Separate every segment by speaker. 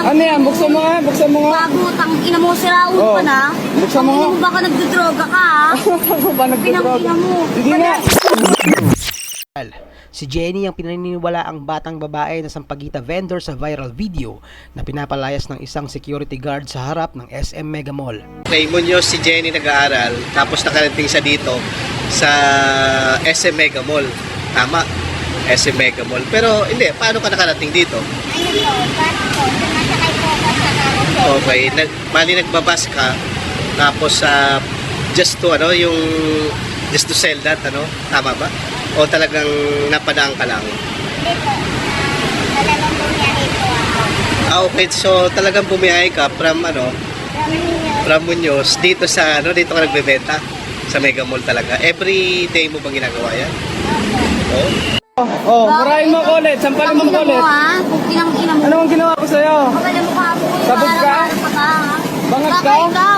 Speaker 1: Ano yan? Buksan mo nga, buksan mo nga.
Speaker 2: Bago, ina mo, siraun
Speaker 1: Oh,
Speaker 2: ka na.
Speaker 1: buksan mo nga.
Speaker 2: Ang baka nagdodroga ka, ha?
Speaker 1: Ano ba nagdodroga?
Speaker 2: Pinang-ina mo.
Speaker 1: Sige nga.
Speaker 3: Si Jenny ang pinaniniwala ang batang babae na sampagita vendor sa viral video na pinapalayas ng isang security guard sa harap ng SM Mega Mall.
Speaker 4: Kay Munoz si Jenny nag-aaral, tapos nakarating siya dito sa SM Mega Mall. Tama, SM Mega Mall. Pero hindi, paano ka nakarating dito?
Speaker 2: Ayun po, bago po, sumasakay po ako sa carousel.
Speaker 4: Okay, mali nagbabas ka, tapos just to sell that, tama ba? O talagang napadaan ka lang?
Speaker 2: Hindi po, talagang bumiyahe po ako.
Speaker 4: Okay, so talagang bumiyahe ka from
Speaker 2: From New York.
Speaker 4: Munoz dito sa dito ka nagbebenta sa Mega Mall talaga. Every day mo bang ginagawa yan? Oh.
Speaker 1: Murahin mo ko ulit. Sampalin mo ko ulit.
Speaker 2: Kung pinang-ina mo.
Speaker 1: Ano ang ginawa ko sa'yo?
Speaker 2: Kapala mo ka po.
Speaker 1: Sabog ka? Bangag ka?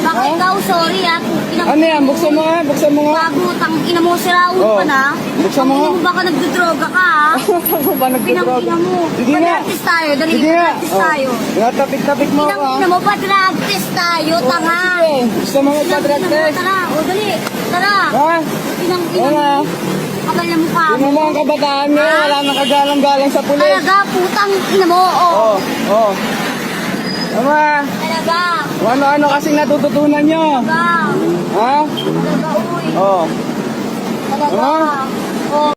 Speaker 2: Baka ikaw, sorry, ha? Kung pinang-
Speaker 1: Ano yan? Buksan mo nga, buksan mo nga.
Speaker 2: Bago, ina mo, siraun
Speaker 1: Oh,
Speaker 2: ka na.
Speaker 1: buksan mo nga.
Speaker 2: Ang baka nagdodroga ka, ha?
Speaker 1: Ano ba nagdodroga?
Speaker 2: Pinang-ina mo.
Speaker 1: Sige nga.
Speaker 2: Padrag-test tayo, dali,
Speaker 1: Sige nga.
Speaker 2: padrag-test tayo.
Speaker 1: Tinatapik-tapik mo ako.
Speaker 2: Pinang-ina mo, padrag-test tayo, tanga.
Speaker 1: Gusto mo magpa-drug
Speaker 2: Pinang-ina mo,
Speaker 1: test?
Speaker 2: Tara, o dali, tara.
Speaker 1: Ha?
Speaker 2: Pinang-ina
Speaker 1: Ano?
Speaker 2: mo. Kapal na mukha
Speaker 1: Tingnan mo ang kabataan mo. Wala nang kagalang-galang sa pulis.
Speaker 2: Talaga, putang ina mo,
Speaker 1: Oh, oh. Tama.
Speaker 2: Talaga.
Speaker 1: Ano-ano kasing natututunan nyo?
Speaker 2: Talaga.
Speaker 1: Ha?
Speaker 2: Talaga, uy.
Speaker 1: Oh.
Speaker 2: Talaga.
Speaker 1: Ano?
Speaker 2: Oh.